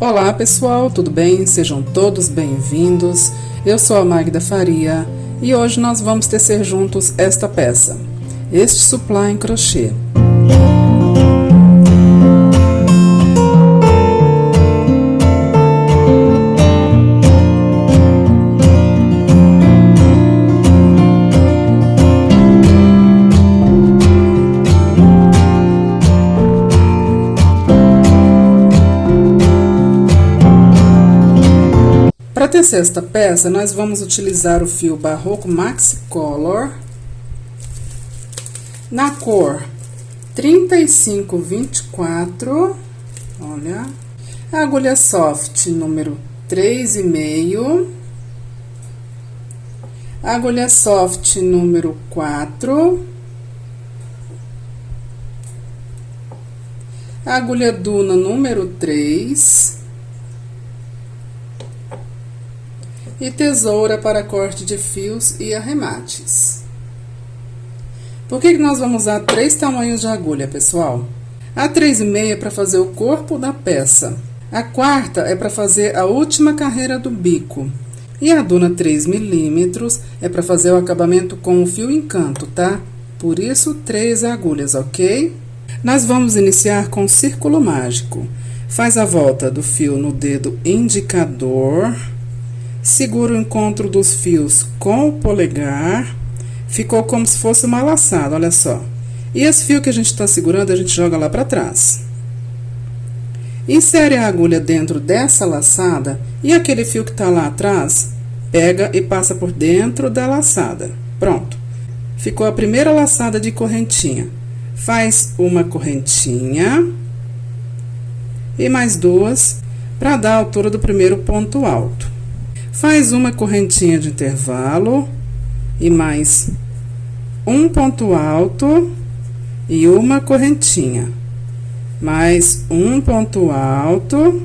Olá pessoal, tudo bem? Sejam todos bem-vindos. Eu sou a Magda Faria e hoje nós vamos tecer juntos esta peça, este suplá em crochê. Para tecer esta peça, nós vamos utilizar o fio Barroco Maxi Color na cor 3524, olha, a agulha soft número 3,5, agulha soft número 4, agulha Duna número 3, e tesoura para corte de fios e arremates. Por que nós vamos usar 3 tamanhos de agulha, pessoal? A 3,5 é para fazer o corpo da peça. A quarta é para fazer a última carreira do bico. E a Duna 3 milímetros é para fazer o acabamento com o fio em canto, tá? Por isso, 3 agulhas, ok? Nós vamos iniciar com o círculo mágico. Faz a volta do fio no dedo indicador. Segura o encontro dos fios com o polegar. Ficou como se fosse uma laçada, olha só. E esse fio que a gente está segurando, a gente joga lá para trás. Insere a agulha dentro dessa laçada e aquele fio que está lá atrás, pega e passa por dentro da laçada. Pronto. Ficou a primeira laçada de correntinha. Faz uma correntinha e mais 2 para dar a altura do primeiro ponto alto. Faz uma correntinha de intervalo e mais um ponto alto e uma correntinha. Mais um ponto alto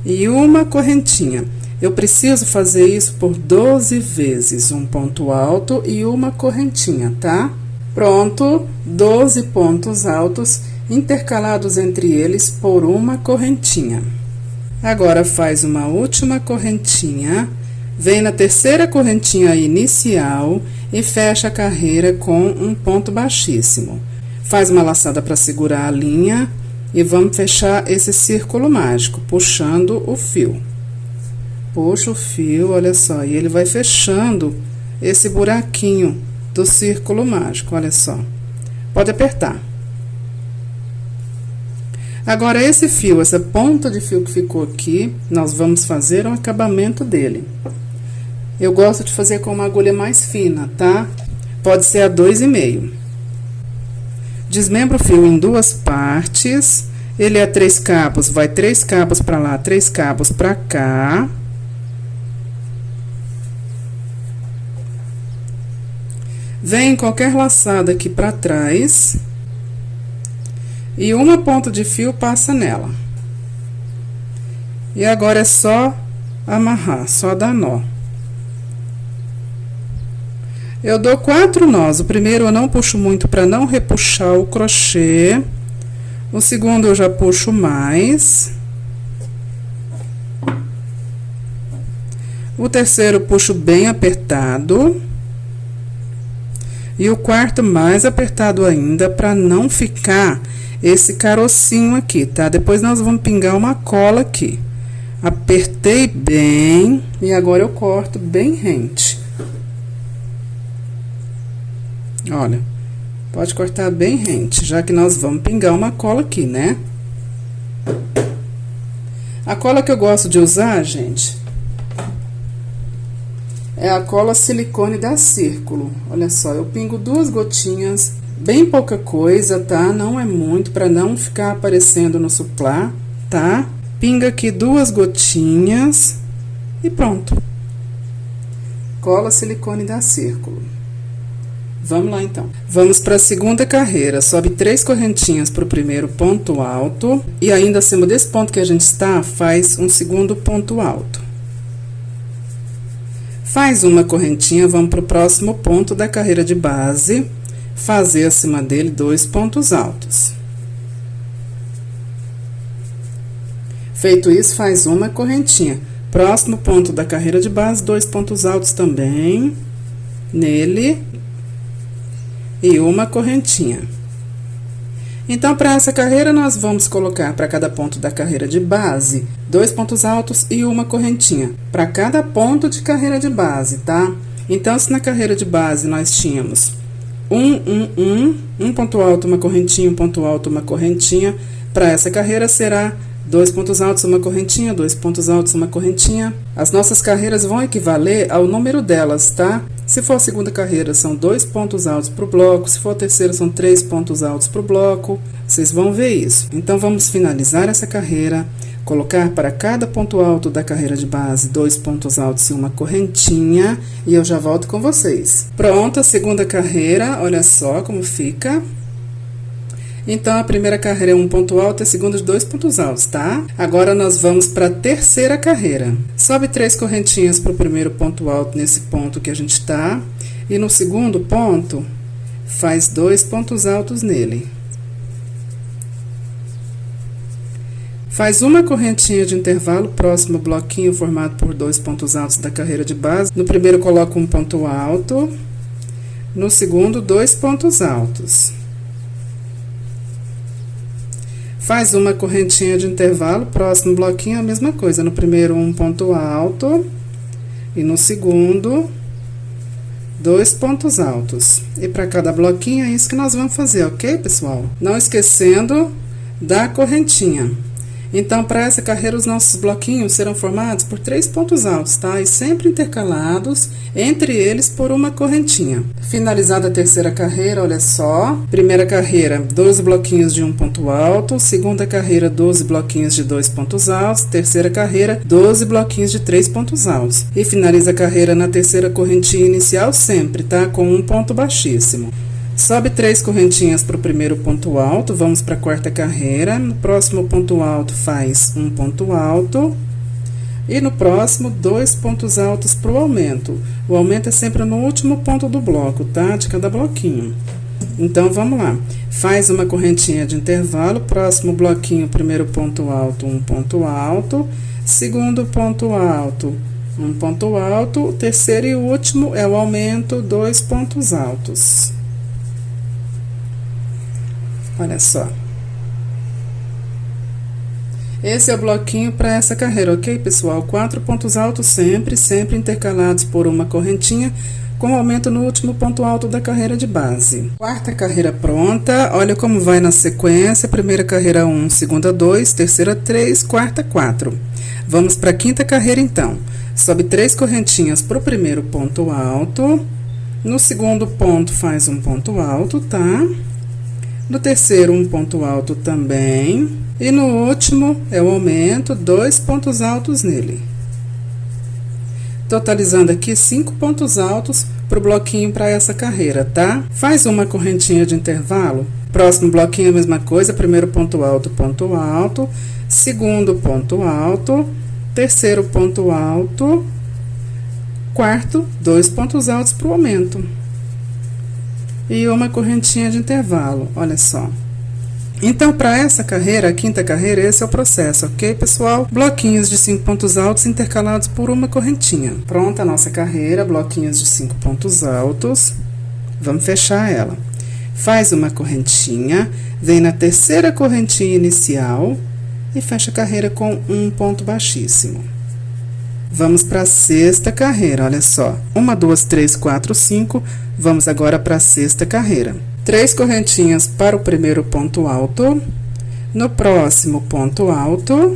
e uma correntinha. Eu preciso fazer isso por 12 vezes, um ponto alto e uma correntinha, tá? Pronto, 12 pontos altos intercalados entre eles por uma correntinha. Agora, faz uma última correntinha. Vem na terceira correntinha inicial e fecha a carreira com um ponto baixíssimo. Faz uma laçada para segurar a linha e vamos fechar esse círculo mágico, puxando o fio. Puxa o fio, olha só, e ele vai fechando esse buraquinho do círculo mágico, olha só. Pode apertar. Agora, esse fio, essa ponta de fio que ficou aqui, nós vamos fazer o acabamento dele. Eu gosto de fazer com uma agulha mais fina, tá? Pode ser a 2,5. Desmembra o fio em 2 partes. Ele é 3 cabos, vai 3 cabos para lá, 3 cabos para cá. Vem qualquer laçada aqui para trás. E uma ponta de fio passa nela. E agora é só amarrar, só dar nó. Eu dou 4 nós. O primeiro eu não puxo muito para não repuxar o crochê. O segundo eu já puxo mais. O terceiro eu puxo bem apertado. E o quarto mais apertado ainda, para não ficar esse carocinho aqui, tá? Depois nós vamos pingar uma cola aqui. Apertei bem e agora eu corto bem rente. Olha, pode cortar bem rente, já que nós vamos pingar uma cola aqui, né? A cola que eu gosto de usar, gente, é a cola silicone da Círculo. Olha só, eu pingo 2 gotinhas, bem pouca coisa, tá? Não é muito, para não ficar aparecendo no suplá, tá? Pinga aqui 2 gotinhas e pronto. Cola silicone da Círculo. Vamos lá, então. Vamos para a segunda carreira. Sobe 3 correntinhas para o primeiro ponto alto. E ainda acima desse ponto que a gente está, faz um segundo ponto alto. Faz uma correntinha, vamos para o próximo ponto da carreira de base. Fazer acima dele 2 pontos altos. Feito isso, faz uma correntinha. Próximo ponto da carreira de base, 2 pontos altos também, nele, e uma correntinha. Então, para essa carreira, nós vamos colocar para cada ponto da carreira de base, 2 pontos altos e uma correntinha. Para cada ponto de carreira de base, tá? Então, se na carreira de base nós tínhamos um ponto alto, uma correntinha, um ponto alto, uma correntinha, para essa carreira será 2 pontos altos, uma correntinha, 2 pontos altos, uma correntinha. As nossas carreiras vão equivaler ao número delas, tá? Se for a segunda carreira, são 2 pontos altos para o bloco. Se for a terceira, são 3 pontos altos para o bloco. Vocês vão ver isso. Então, vamos finalizar essa carreira, colocar para cada ponto alto da carreira de base 2 pontos altos e uma correntinha. E eu já volto com vocês. Pronto, a segunda carreira, olha só como fica. Então, a primeira carreira é um ponto alto e a segunda de 2 pontos altos, tá? Agora, nós vamos para a terceira carreira. Sobe 3 correntinhas para o primeiro ponto alto nesse ponto que a gente tá. E no segundo ponto, faz 2 pontos altos nele. Faz uma correntinha de intervalo próximo ao bloquinho formado por 2 pontos altos da carreira de base. No primeiro, coloca um ponto alto. No segundo, 2 pontos altos. Faz uma correntinha de intervalo, próximo bloquinho, a mesma coisa. No primeiro, um ponto alto. E no segundo, 2 pontos altos. E para cada bloquinho é isso que nós vamos fazer, ok, pessoal? Não esquecendo da correntinha. Então, para essa carreira, os nossos bloquinhos serão formados por 3 pontos altos, tá? E sempre intercalados, entre eles, por uma correntinha. Finalizada a terceira carreira, olha só. Primeira carreira, 12 bloquinhos de um ponto alto. Segunda carreira, 12 bloquinhos de 2 pontos altos. Terceira carreira, 12 bloquinhos de 3 pontos altos. E finaliza a carreira na terceira correntinha inicial sempre, tá? Com um ponto baixíssimo. Sobe 3 correntinhas para o primeiro ponto alto, vamos para a quarta carreira. No próximo ponto alto, faz um ponto alto. E no próximo, 2 pontos altos para o aumento. O aumento é sempre no último ponto do bloco, tá? De cada bloquinho. Então, vamos lá. Faz uma correntinha de intervalo, próximo bloquinho, primeiro ponto alto, um ponto alto. Segundo ponto alto, um ponto alto. Terceiro e último é o aumento, 2 pontos altos. Olha só. Esse é o bloquinho para essa carreira, ok, pessoal? 4 pontos altos sempre intercalados por uma correntinha, com aumento no último ponto alto da carreira de base. Quarta carreira pronta, olha como vai na sequência. Primeira carreira 1, segunda 2, terceira 3, quarta 4. Vamos para a quinta carreira, então. Sobe 3 correntinhas para o primeiro ponto alto. No segundo ponto, faz um ponto alto, tá? No terceiro, um ponto alto também. E no último, é o aumento, 2 pontos altos nele. Totalizando aqui 5 pontos altos para o bloquinho para essa carreira, tá? Faz uma correntinha de intervalo. Próximo bloquinho, a mesma coisa. Primeiro ponto alto. Segundo ponto alto. Terceiro ponto alto. Quarto, 2 pontos altos para o aumento. E uma correntinha de intervalo, olha só. Então, para essa carreira, a quinta carreira, esse é o processo, ok, pessoal? Bloquinhos de 5 pontos altos intercalados por uma correntinha. Pronta a nossa carreira, bloquinhos de 5 pontos altos. Vamos fechar ela. Faz uma correntinha, vem na terceira correntinha inicial e fecha a carreira com um ponto baixíssimo. Vamos para a sexta carreira, olha só. 1, 2, 3, 4, 5. Vamos agora para a sexta carreira. 3 correntinhas para o primeiro ponto alto. No próximo ponto alto.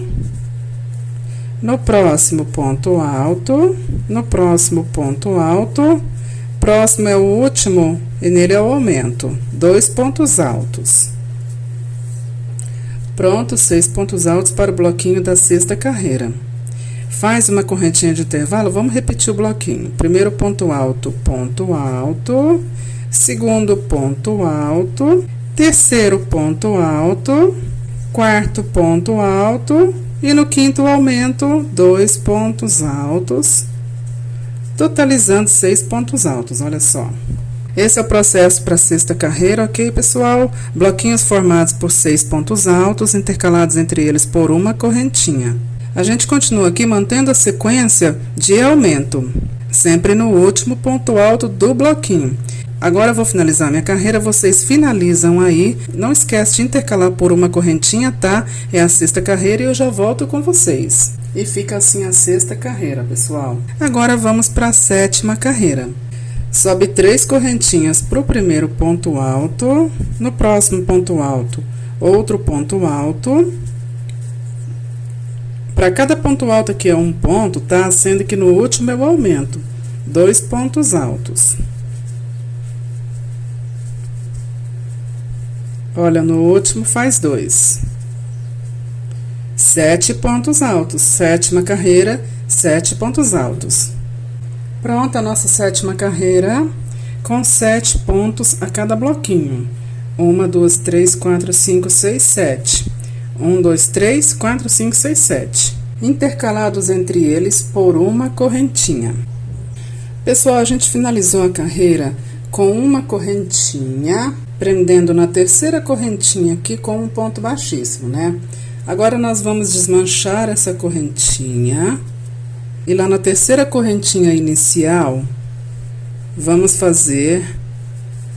No próximo ponto alto. No próximo ponto alto. Próximo é o último e nele é o aumento. 2 pontos altos. Pronto, 6 pontos altos para o bloquinho da sexta carreira. Faz uma correntinha de intervalo, vamos repetir o bloquinho. Primeiro ponto alto. Segundo ponto alto. Terceiro ponto alto. Quarto ponto alto. E no quinto aumento, 2 pontos altos. Totalizando 6 pontos altos, olha só. Esse é o processo para a sexta carreira, ok, pessoal? Bloquinhos formados por 6 pontos altos, intercalados entre eles por uma correntinha. A gente continua aqui mantendo a sequência de aumento, sempre no último ponto alto do bloquinho. Agora eu vou finalizar minha carreira, vocês finalizam aí. Não esquece de intercalar por uma correntinha, tá? É a sexta carreira e eu já volto com vocês. E fica assim a sexta carreira, pessoal. Agora vamos para a sétima carreira. Sobe 3 correntinhas para o primeiro ponto alto, no próximo ponto alto, outro ponto alto. Para cada ponto alto aqui é um ponto, tá? Sendo que no último é o aumento, 2 pontos altos. Olha, no último faz 2. 7 pontos altos, sétima carreira, 7 pontos altos. Pronta a nossa sétima carreira, com 7 pontos a cada bloquinho. 1, 2, 3, 4, 5, 6, 7. 1, 2, 3, 4, 5, 6, 7. Intercalados entre eles por uma correntinha. Pessoal, a gente finalizou a carreira com uma correntinha, prendendo na terceira correntinha aqui com um ponto baixíssimo, né? Agora, nós vamos desmanchar essa correntinha. E lá na terceira correntinha inicial, vamos fazer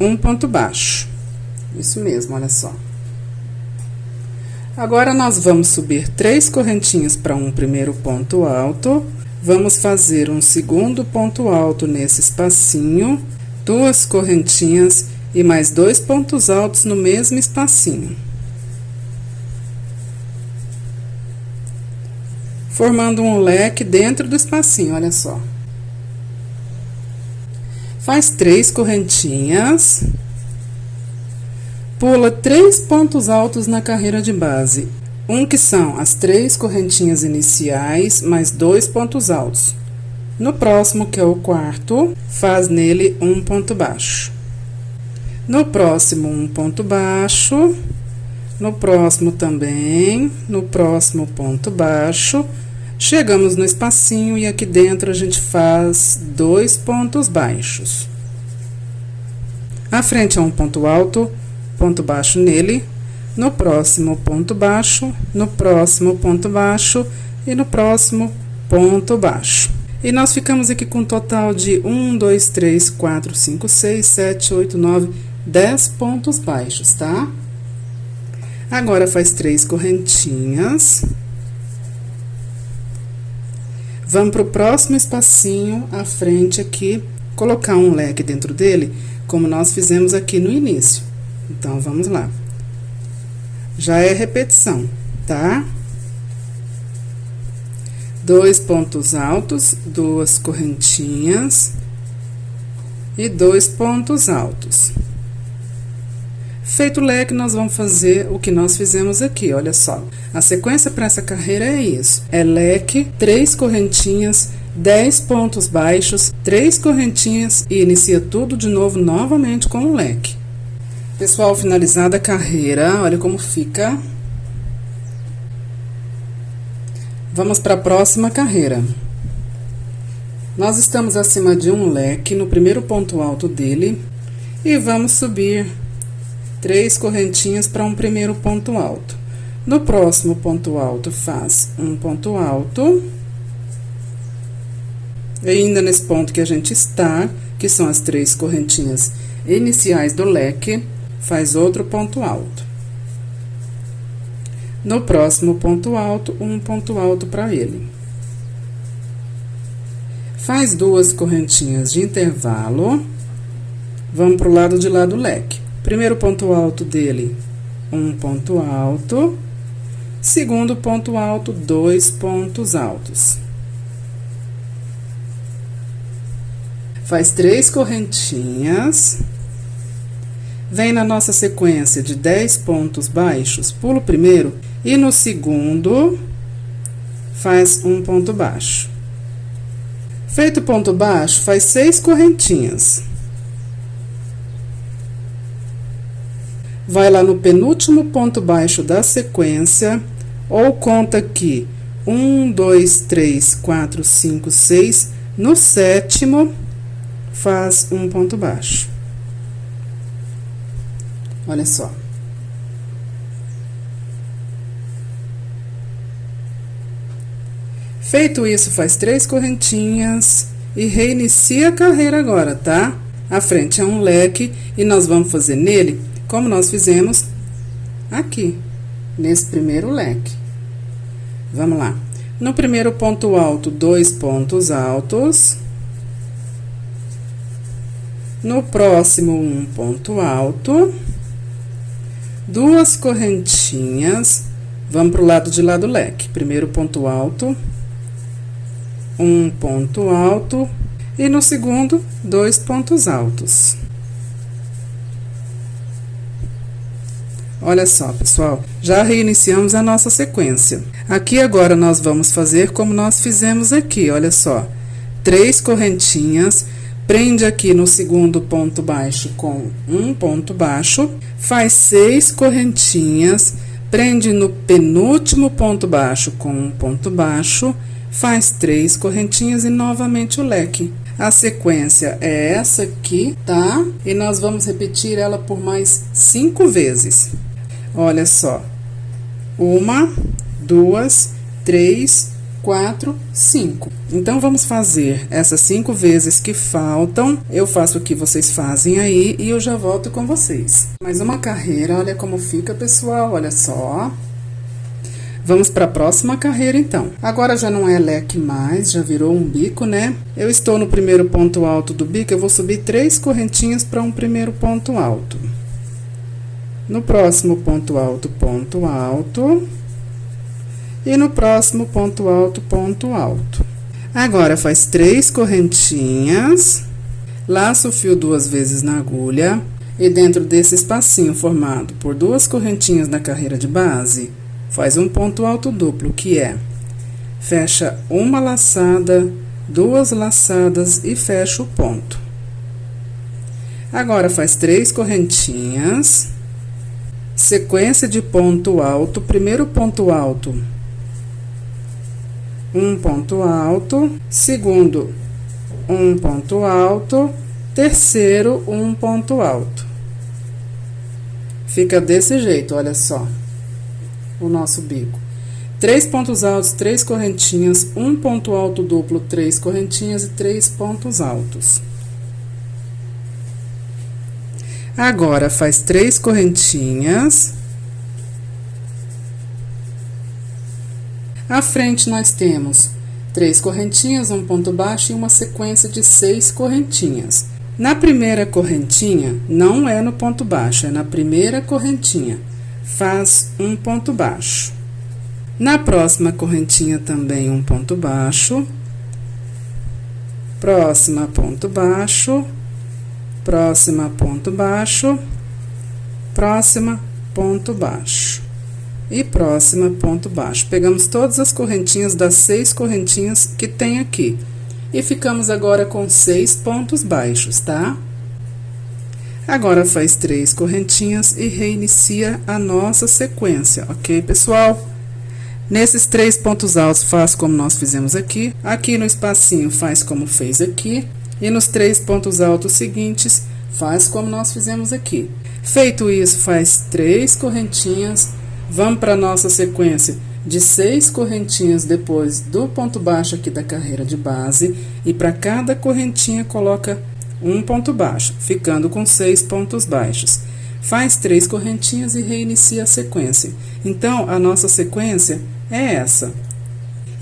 um ponto baixo. Isso mesmo, olha só. Agora, nós vamos subir 3 correntinhas para um primeiro ponto alto. Vamos fazer um segundo ponto alto nesse espacinho, 2 correntinhas e mais 2 pontos altos no mesmo espacinho. Formando um leque dentro do espacinho, olha só. Faz 3 correntinhas. Pula 3 pontos altos na carreira de base. Que são as 3 correntinhas iniciais, mais 2 pontos altos. No próximo, que é o quarto, faz nele um ponto baixo. No próximo, um ponto baixo. No próximo também. No próximo, ponto baixo. Chegamos no espacinho e aqui dentro a gente faz 2 pontos baixos. À frente é um ponto alto, ponto baixo nele. No próximo, ponto baixo. No próximo, ponto baixo. E no próximo, ponto baixo. E nós ficamos aqui com um total de 1, 2, 3, 4, 5, 6, 7, 8, 9, 10 pontos baixos, tá? Agora, faz 3 correntinhas. Vamos para o próximo espacinho, à frente aqui, colocar um leque dentro dele, como nós fizemos aqui no início. Então, vamos lá. Já é repetição, tá? 2 pontos altos, 2 correntinhas e 2 pontos altos. Feito o leque, nós vamos fazer o que nós fizemos aqui, olha só. A sequência para essa carreira é isso. É leque, 3 correntinhas, 10 pontos baixos, 3 correntinhas e inicia tudo de novo, novamente com o leque. Pessoal, finalizada a carreira, olha como fica. Vamos para a próxima carreira. Nós estamos acima de um leque no primeiro ponto alto dele e vamos subir 3 correntinhas para um primeiro ponto alto. No próximo ponto alto, faz um ponto alto. E ainda nesse ponto que a gente está, que são as 3 correntinhas iniciais do leque, faz outro ponto alto. No próximo ponto alto, um ponto alto para ele. Faz 2 correntinhas de intervalo. Vamos para o lado de lá do leque. Primeiro ponto alto dele, um ponto alto. Segundo ponto alto, 2 pontos altos. Faz 3 correntinhas. Vem na nossa sequência de 10 pontos baixos, pula o primeiro e no segundo faz um ponto baixo. Feito o ponto baixo, faz 6 correntinhas. Vai lá no penúltimo ponto baixo da sequência, ou conta aqui 1, 2, 3, 4, 5, 6. No sétimo, faz um ponto baixo. Olha só. Feito isso, faz 3 correntinhas e reinicia a carreira agora, tá? A frente é um leque e nós vamos fazer nele como nós fizemos aqui, nesse primeiro leque. Vamos lá. No primeiro ponto alto, 2 pontos altos. No próximo, 1 ponto alto. 2 correntinhas. Vamos pro lado de lá do leque. Primeiro ponto alto. 1 ponto alto. E no segundo, 2 pontos altos. Olha só, pessoal, já reiniciamos a nossa sequência. Aqui agora nós vamos fazer como nós fizemos aqui, olha só. 3 correntinhas, prende aqui no segundo ponto baixo com 1 ponto baixo, faz 6 correntinhas, prende no penúltimo ponto baixo com 1 ponto baixo, faz 3 correntinhas e novamente o leque. A sequência é essa aqui, tá? E nós vamos repetir ela por mais 5 vezes. Olha só. 1, 2, 3, 4, 5. Então, vamos fazer essas 5 vezes que faltam. Eu faço o que vocês fazem aí e eu já volto com vocês. Mais uma carreira, olha como fica, pessoal, olha só. Vamos para a próxima carreira, então. Agora já não é leque mais, já virou um bico, né? Eu estou no primeiro ponto alto do bico, eu vou subir 3 correntinhas para um primeiro ponto alto. No próximo ponto alto, ponto alto. E no próximo ponto alto, ponto alto. Agora, faz 3 correntinhas, laça o fio 2 vezes na agulha. E dentro desse espacinho formado por 2 correntinhas na carreira de base, faz um ponto alto duplo, que é, fecha uma laçada, 2 laçadas e fecha o ponto. Agora, faz 3 correntinhas, sequência de ponto alto, primeiro ponto alto, 1 ponto alto, segundo, 1 ponto alto, terceiro, 1 ponto alto. Fica desse jeito, olha só. O nosso bico. 3 pontos altos, 3 correntinhas, 1 ponto alto duplo, 3 correntinhas e 3 pontos altos. Agora, faz 3 correntinhas. À frente, nós temos 3 correntinhas, 1 ponto baixo e uma sequência de 6 correntinhas. Na primeira correntinha, não é no ponto baixo, é na primeira correntinha. Faz 1 ponto baixo. Na próxima correntinha também 1 ponto baixo. Próxima ponto baixo. Próxima ponto baixo. Próxima ponto baixo. E próxima ponto baixo. Pegamos todas as correntinhas das 6 correntinhas que tem aqui. E ficamos agora com 6 pontos baixos, tá? Agora, faz 3 correntinhas e reinicia a nossa sequência, ok, pessoal? Nesses 3 pontos altos, faz como nós fizemos aqui. Aqui no espacinho, faz como fez aqui. E nos 3 pontos altos seguintes, faz como nós fizemos aqui. Feito isso, faz 3 correntinhas. Vamos para a nossa sequência de 6 correntinhas depois do ponto baixo aqui da carreira de base. E para cada correntinha, coloca 1 ponto baixo, ficando com 6 pontos baixos. Faz 3 correntinhas e reinicia a sequência. Então, a nossa sequência é essa.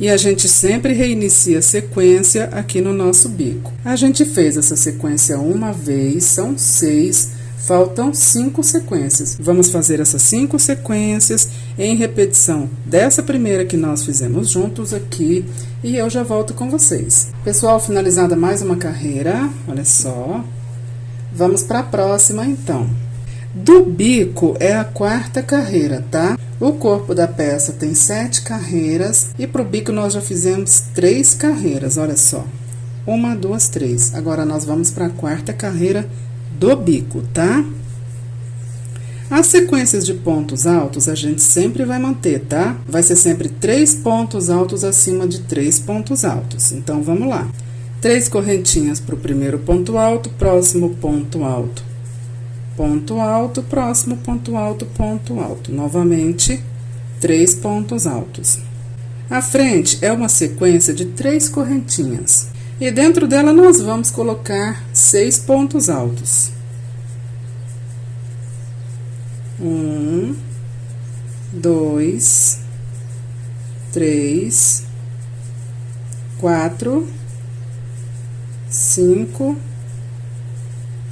E a gente sempre reinicia a sequência aqui no nosso bico. A gente fez essa sequência uma vez, são 6, faltam 5 sequências. Vamos fazer essas 5 sequências em repetição dessa primeira que nós fizemos juntos aqui. E eu já volto com vocês. Pessoal, finalizada mais uma carreira, olha só. Vamos para a próxima, então. Do bico é a 4ª carreira, tá? O corpo da peça tem 7 carreiras e pro bico nós já fizemos 3 carreiras, olha só. 1, 2, 3. Agora, nós vamos para a 4ª carreira do bico, tá? As sequências de pontos altos a gente sempre vai manter, tá? Vai ser sempre 3 pontos altos acima de 3 pontos altos. Então, vamos lá. 3 correntinhas para o primeiro ponto alto, próximo ponto alto. ponto alto, próximo ponto alto, ponto alto. Novamente, 3 pontos altos. A frente é uma sequência de 3 correntinhas. E dentro dela, nós vamos colocar 6 pontos altos. 1, 2, 3, 4, 5,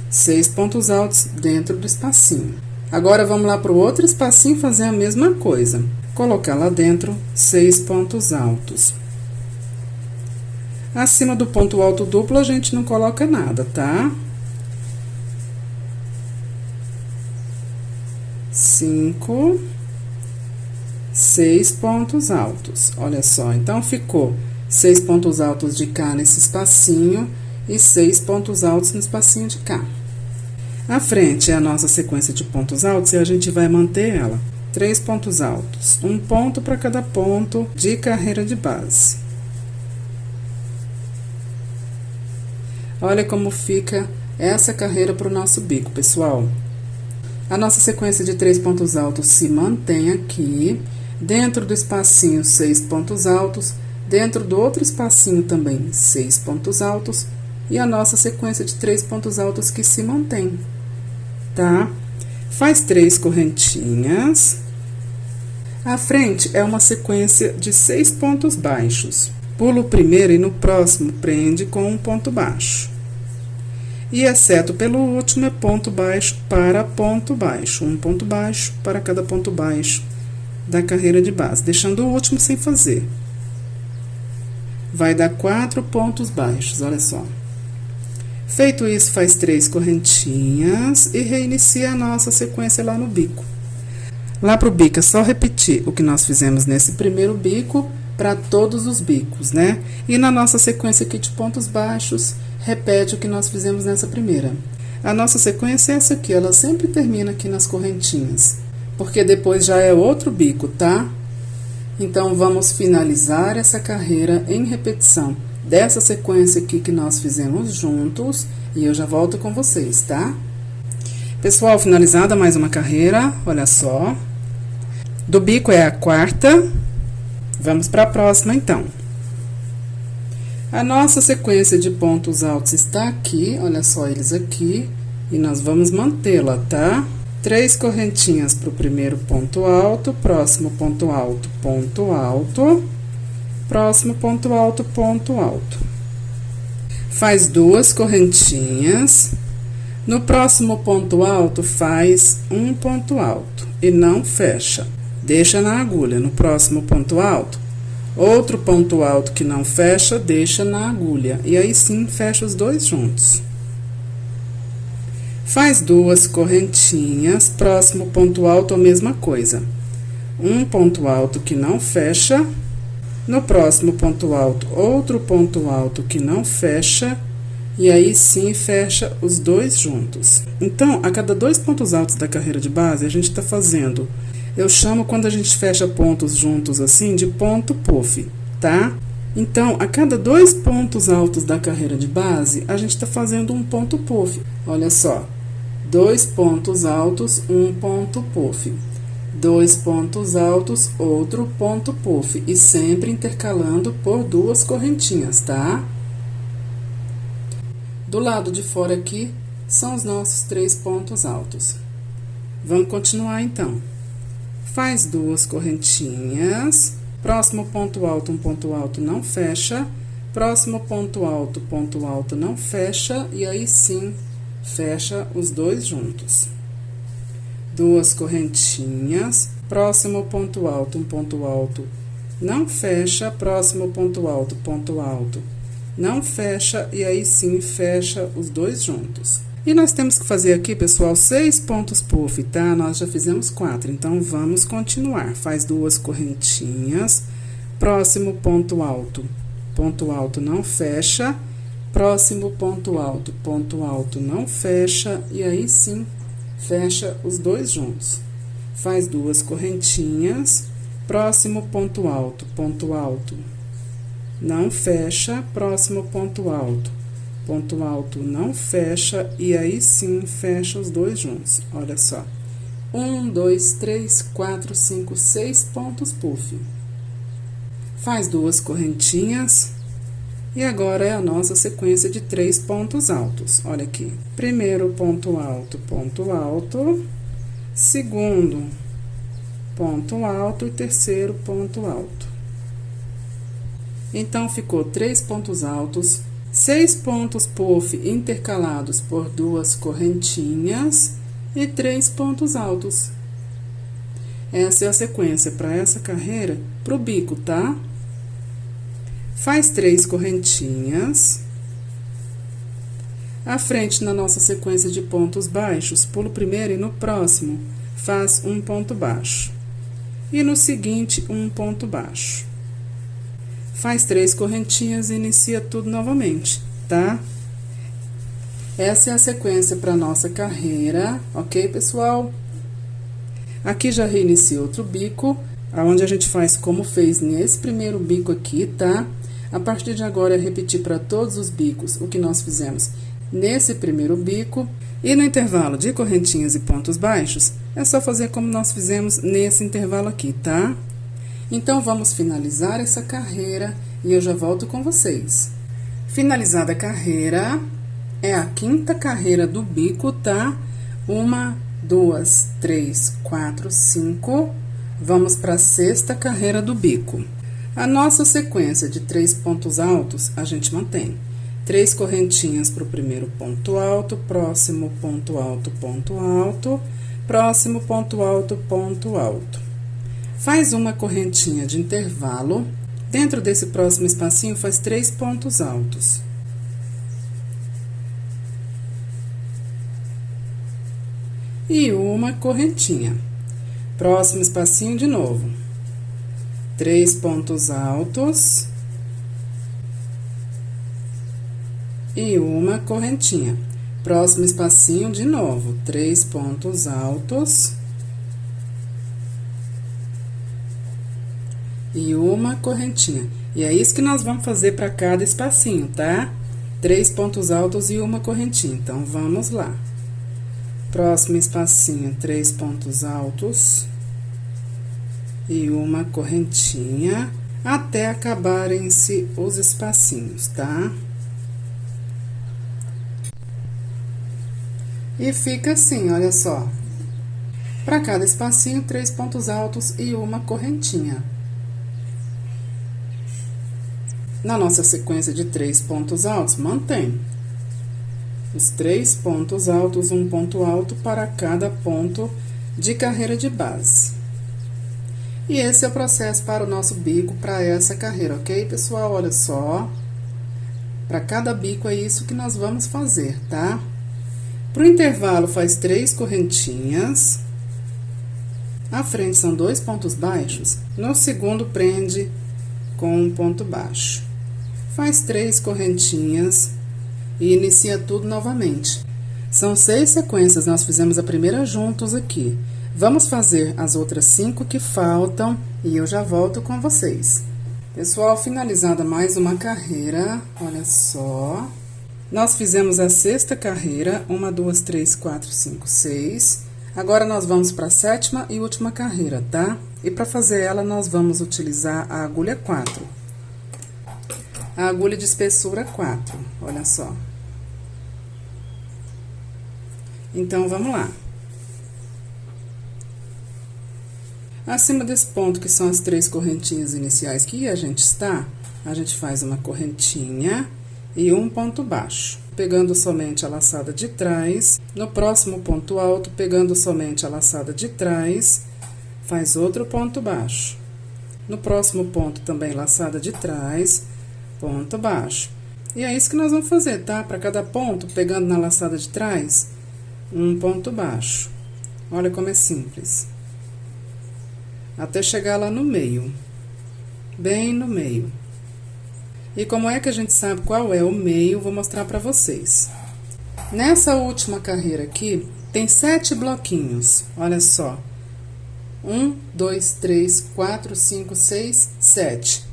6 pontos altos dentro do espacinho. Agora, vamos lá para o outro espacinho fazer a mesma coisa. Colocar lá dentro 6 pontos altos. Acima do ponto alto duplo, a gente não coloca nada, tá? 5, 6 pontos altos. Olha só, então ficou 6 pontos altos de cá nesse espacinho e 6 pontos altos no espacinho de cá. A frente é a nossa sequência de pontos altos e a gente vai manter ela. 3 pontos altos, um ponto para cada ponto de carreira de base. Olha como fica essa carreira para o nosso bico, pessoal. A nossa sequência de 3 pontos altos se mantém aqui. Dentro do espacinho, 6 pontos altos. Dentro do outro espacinho também, 6 pontos altos. E a nossa sequência de 3 pontos altos que se mantém, tá? Faz 3 correntinhas. A frente é uma sequência de 6 pontos baixos. Pula o primeiro e no próximo prende com um ponto baixo. E exceto pelo último é ponto baixo para ponto baixo. Um ponto baixo para cada ponto baixo da carreira de base, deixando o último sem fazer. Vai dar 4 pontos baixos, olha só. Feito isso, faz 3 correntinhas e reinicia a nossa sequência lá no bico. Lá pro bico é só repetir o que nós fizemos nesse primeiro bico para todos os bicos, né? E na nossa sequência aqui de pontos baixos, repete o que nós fizemos nessa primeira. A nossa sequência é essa aqui, ela sempre termina aqui nas correntinhas, porque depois já é outro bico, tá? Então, vamos finalizar essa carreira em repetição dessa sequência aqui que nós fizemos juntos, e eu já volto com vocês, tá? Pessoal, finalizada mais uma carreira, olha só. Do bico é a quarta. Vamos para a próxima, então. A nossa sequência de pontos altos está aqui, olha só eles aqui, e nós vamos mantê-la, tá? 3 correntinhas para o primeiro ponto alto, próximo ponto alto, próximo ponto alto, ponto alto. Faz 2 correntinhas. No próximo ponto alto, faz um ponto alto e não fecha. Deixa na agulha. No próximo ponto alto, outro ponto alto que não fecha, deixa na agulha. E aí sim, fecha os dois juntos. Faz 2 correntinhas, próximo ponto alto, a mesma coisa. Um ponto alto que não fecha. No próximo ponto alto, outro ponto alto que não fecha. E aí sim, fecha os dois juntos. Então, a cada 2 pontos altos da carreira de base, a gente tá fazendo... Eu chamo, quando a gente fecha pontos juntos assim, de ponto puff, tá? Então, a cada 2 pontos altos da carreira de base, a gente tá fazendo um ponto puff. Olha só. 2 pontos altos, um ponto puff. 2 pontos altos, outro ponto puff. E sempre intercalando por 2 correntinhas, tá? Do lado de fora aqui, são os nossos 3 pontos altos. Vamos continuar, então. Faz 2 correntinhas. Próximo ponto alto, um ponto alto não fecha. Próximo ponto alto não fecha. E aí sim, fecha os dois juntos. 2 correntinhas. Próximo ponto alto, um ponto alto não fecha. Próximo ponto alto, não fecha, e aí sim, fecha os dois juntos. E nós temos que fazer aqui, pessoal, 6 pontos puff, tá? Nós já fizemos 4, então, vamos continuar. Faz 2 correntinhas, próximo ponto alto não fecha, próximo ponto alto não fecha, e aí sim, fecha os dois juntos. Faz 2 correntinhas, próximo ponto alto não fecha, próximo ponto alto ponto alto não fecha, e aí sim fecha os dois juntos. Olha só. 1, 2, 3, 4, 5, 6 pontos puff. Faz 2 correntinhas. E agora é a nossa sequência de 3 pontos altos. Olha aqui. Primeiro ponto alto, segundo ponto alto e terceiro ponto alto. Então, ficou 3 pontos altos, 6 pontos puff intercalados por 2 correntinhas e 3 pontos altos. Essa é a sequência para essa carreira, pro bico, tá? Faz 3 correntinhas. À frente, na nossa sequência de pontos baixos, pula o primeiro e no próximo, faz um ponto baixo. E no seguinte, um ponto baixo. Faz 3 correntinhas e inicia tudo novamente, tá? Essa é a sequência para nossa carreira, ok, pessoal? Aqui já reinicia outro bico, aonde a gente faz como fez nesse primeiro bico aqui, tá? A partir de agora, é repetir para todos os bicos o que nós fizemos nesse primeiro bico. E no intervalo de correntinhas e pontos baixos, é só fazer como nós fizemos nesse intervalo aqui, tá? Então, vamos finalizar essa carreira e eu já volto com vocês. Finalizada a carreira, é a 5ª carreira do bico, tá? 1, 2, 3, 4, 5. Vamos para a 6ª carreira do bico. A nossa sequência de 3 pontos altos, a gente mantém. 3 correntinhas para o primeiro ponto alto, próximo ponto alto, próximo ponto alto, ponto alto. Faz uma correntinha de intervalo. Dentro desse próximo espacinho, faz 3 pontos altos. E uma correntinha. Próximo espacinho de novo. 3 pontos altos. E uma correntinha. Próximo espacinho de novo. 3 pontos altos. E uma correntinha. E é isso que nós vamos fazer para cada espacinho, tá? 3 pontos altos e uma correntinha. Então, vamos lá. Próximo espacinho, 3 pontos altos. E uma correntinha, até acabarem-se os espacinhos, tá? E fica assim, olha só. Para cada espacinho, 3 pontos altos e uma correntinha. Na nossa sequência de 3 pontos altos, mantém. Os 3 pontos altos, um ponto alto para cada ponto de carreira de base. E esse é o processo para o nosso bico, para essa carreira, ok, pessoal? Olha só. Para cada bico é isso que nós vamos fazer, tá? Pro intervalo, faz 3 correntinhas. À frente são 2 pontos baixos. No segundo, prende com um ponto baixo. Faz 3 correntinhas e inicia tudo novamente. São 6 sequências, nós fizemos a primeira juntos aqui. Vamos fazer as outras 5 que faltam e eu já volto com vocês. Pessoal, finalizada mais uma carreira, olha só. Nós fizemos a 6ª carreira, 1, 2, 3, 4, 5, 6. Agora, nós vamos para a 7ª e última carreira, tá? E para fazer ela, nós vamos utilizar a agulha 4. A agulha de espessura 4, olha só. Então, vamos lá. Acima desse ponto, que são as 3 correntinhas iniciais que a gente está, a gente faz uma correntinha e um ponto baixo, pegando somente a laçada de trás. No próximo ponto alto, pegando somente a laçada de trás, faz outro ponto baixo. No próximo ponto, também laçada de trás, ponto baixo. E é isso que nós vamos fazer, tá? Para cada ponto, pegando na laçada de trás, um ponto baixo. Olha como é simples. Até chegar lá no meio, bem no meio. E como é que a gente sabe qual é o meio, vou mostrar pra vocês. Nessa última carreira aqui, tem 7 bloquinhos, olha só. 1, 2, 3, 4, 5, 6, 7.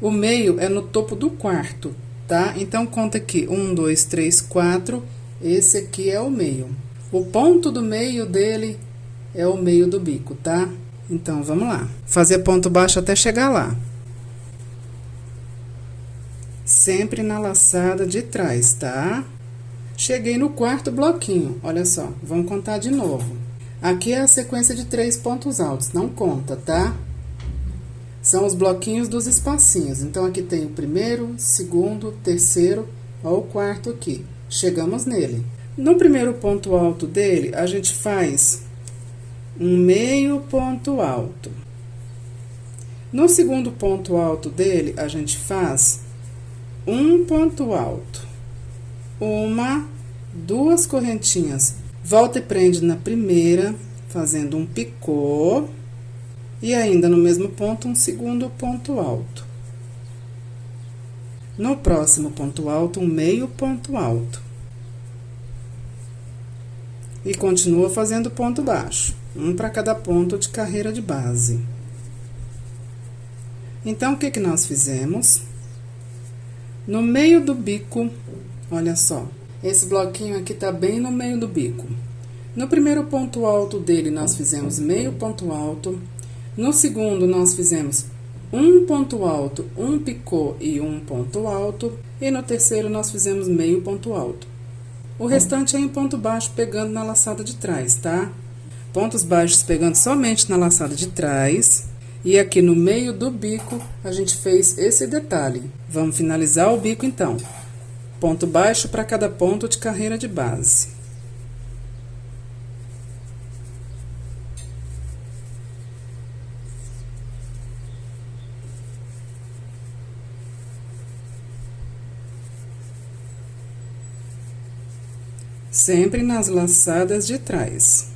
O meio é no topo do quarto, tá? Então, conta aqui, 1, 2, 3, 4, esse aqui é o meio. O ponto do meio dele é o meio do bico, tá? Então, vamos lá. Fazer ponto baixo até chegar lá. Sempre na laçada de trás, tá? Cheguei no quarto bloquinho, olha só, vamos contar de novo. Aqui é a sequência de 3 pontos altos, não conta, tá? São os bloquinhos dos espacinhos. Então, aqui tem o primeiro, segundo, terceiro, ó, o quarto aqui. Chegamos nele. No primeiro ponto alto dele, a gente faz um meio ponto alto. No segundo ponto alto dele, a gente faz um ponto alto. Uma, duas correntinhas. Volta e prende na primeira, fazendo um picô. E ainda no mesmo ponto, um segundo ponto alto. No próximo ponto alto, um meio ponto alto. E continua fazendo ponto baixo, um para cada ponto de carreira de base. Então, o que que nós fizemos? No meio do bico, olha só, esse bloquinho aqui tá bem no meio do bico. No primeiro ponto alto dele, nós fizemos meio ponto alto. No segundo, nós fizemos um ponto alto, um picô e um ponto alto. E no terceiro, nós fizemos meio ponto alto. O restante é em ponto baixo, pegando na laçada de trás, tá? Pontos baixos pegando somente na laçada de trás. E aqui no meio do bico, a gente fez esse detalhe. Vamos finalizar o bico, então. Ponto baixo para cada ponto de carreira de base. Sempre nas laçadas de trás.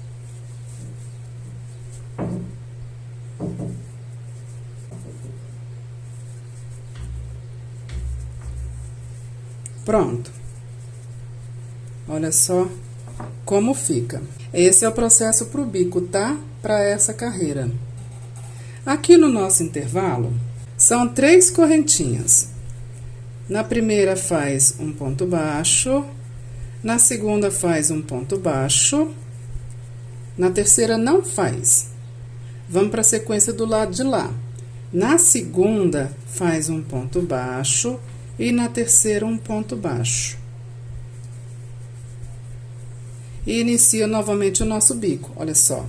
Pronto. Olha só como fica. Esse é o processo pro bico, tá? Para essa carreira. Aqui no nosso intervalo, são 3 correntinhas. Na primeira faz um ponto baixo. Na segunda, faz um ponto baixo. Na terceira, não faz. Vamos para a sequência do lado de lá. Na segunda, faz um ponto baixo. E na terceira, um ponto baixo. E inicia novamente o nosso bico, olha só.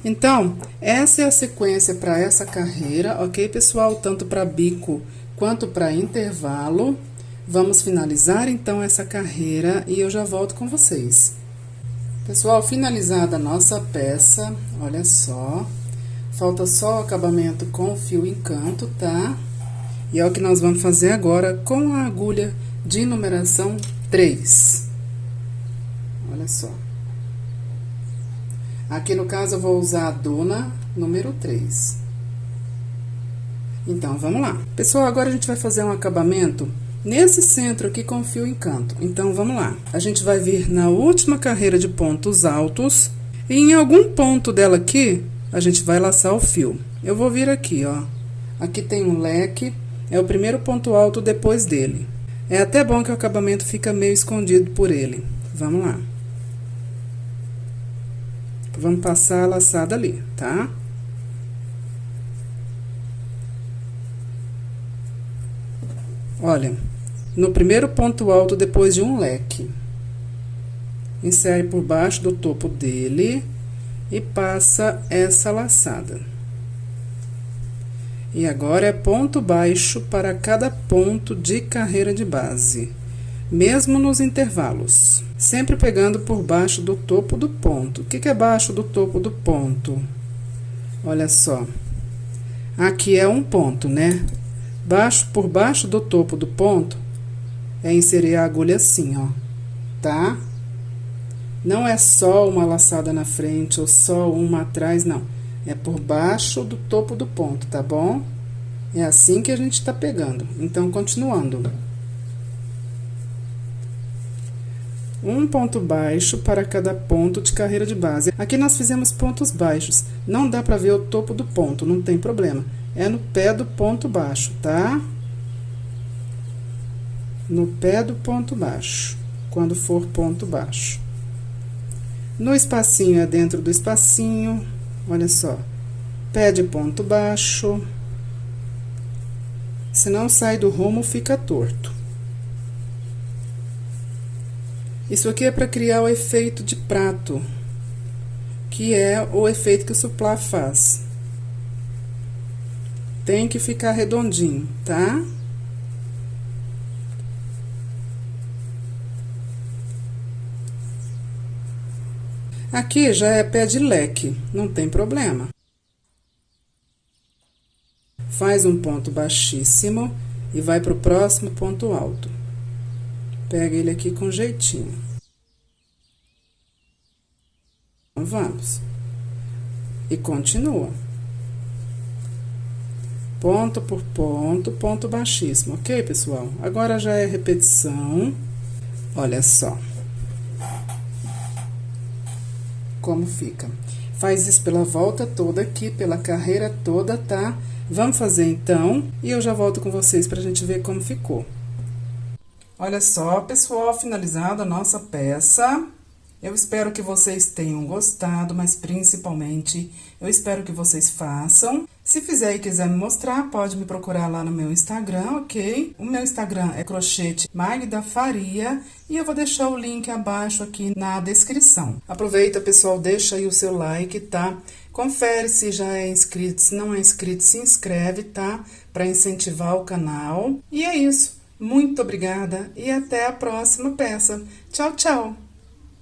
Então, essa é a sequência para essa carreira, ok, pessoal? Tanto para bico quanto para intervalo. Vamos finalizar, então, essa carreira e eu já volto com vocês. Pessoal, finalizada a nossa peça, olha só. Falta só o acabamento com o fio encanto, tá? E é o que nós vamos fazer agora com a agulha de numeração 3. Olha só. Aqui, no caso, eu vou usar a dona número 3. Então, vamos lá. Pessoal, agora a gente vai fazer um acabamento nesse centro aqui com fio encanto. Então, vamos lá. A gente vai vir na última carreira de pontos altos. E em algum ponto dela aqui, a gente vai laçar o fio. Eu vou vir aqui, ó. Aqui tem um leque. É o primeiro ponto alto depois dele. É até bom que o acabamento fica meio escondido por ele. Vamos lá. Vamos passar a laçada ali, tá? Olha, no primeiro ponto alto depois de um leque. Insere por baixo do topo dele e passa essa laçada. E agora é ponto baixo para cada ponto de carreira de base, mesmo nos intervalos. Sempre pegando por baixo do topo do ponto. O que é baixo do topo do ponto? Olha só. Aqui é um ponto, né? Por baixo do topo do ponto, é inserir a agulha assim, ó. Tá? Não é só uma laçada na frente ou só uma atrás, não. É por baixo do topo do ponto, tá bom? É assim que a gente tá pegando. Então, continuando. Um ponto baixo para cada ponto de carreira de base. Aqui nós fizemos pontos baixos. Não dá pra ver o topo do ponto, não tem problema. É no pé do ponto baixo, tá? no pé do ponto baixo, quando for ponto baixo. No espacinho é dentro do espacinho, olha só, pé de ponto baixo. Se não sai do rumo, fica torto. Isso aqui é para criar o efeito de prato, que é o efeito que o suplá faz. Tem que ficar redondinho, tá? Aqui já é pé de leque, não tem problema. Faz um ponto baixíssimo e vai pro próximo ponto alto. Pega ele aqui com jeitinho. Vamos. E continua. Ponto por ponto, ponto baixíssimo, ok, pessoal? Agora já é repetição. Olha só como fica. Faz isso pela volta toda aqui, pela carreira toda, tá? Vamos fazer então, e eu já volto com vocês pra gente ver como ficou. Olha só, pessoal, finalizada a nossa peça. Eu espero que vocês tenham gostado, mas principalmente, eu espero que vocês façam. Se fizer e quiser me mostrar, pode me procurar lá no meu Instagram, ok? O meu Instagram é crochete Magda Faria e eu vou deixar o link abaixo aqui na descrição. Aproveita, pessoal, deixa aí o seu like, tá? Confere se já é inscrito, se não é inscrito, se inscreve, tá? Para incentivar o canal. E é isso. Muito obrigada e até a próxima peça. Tchau, tchau!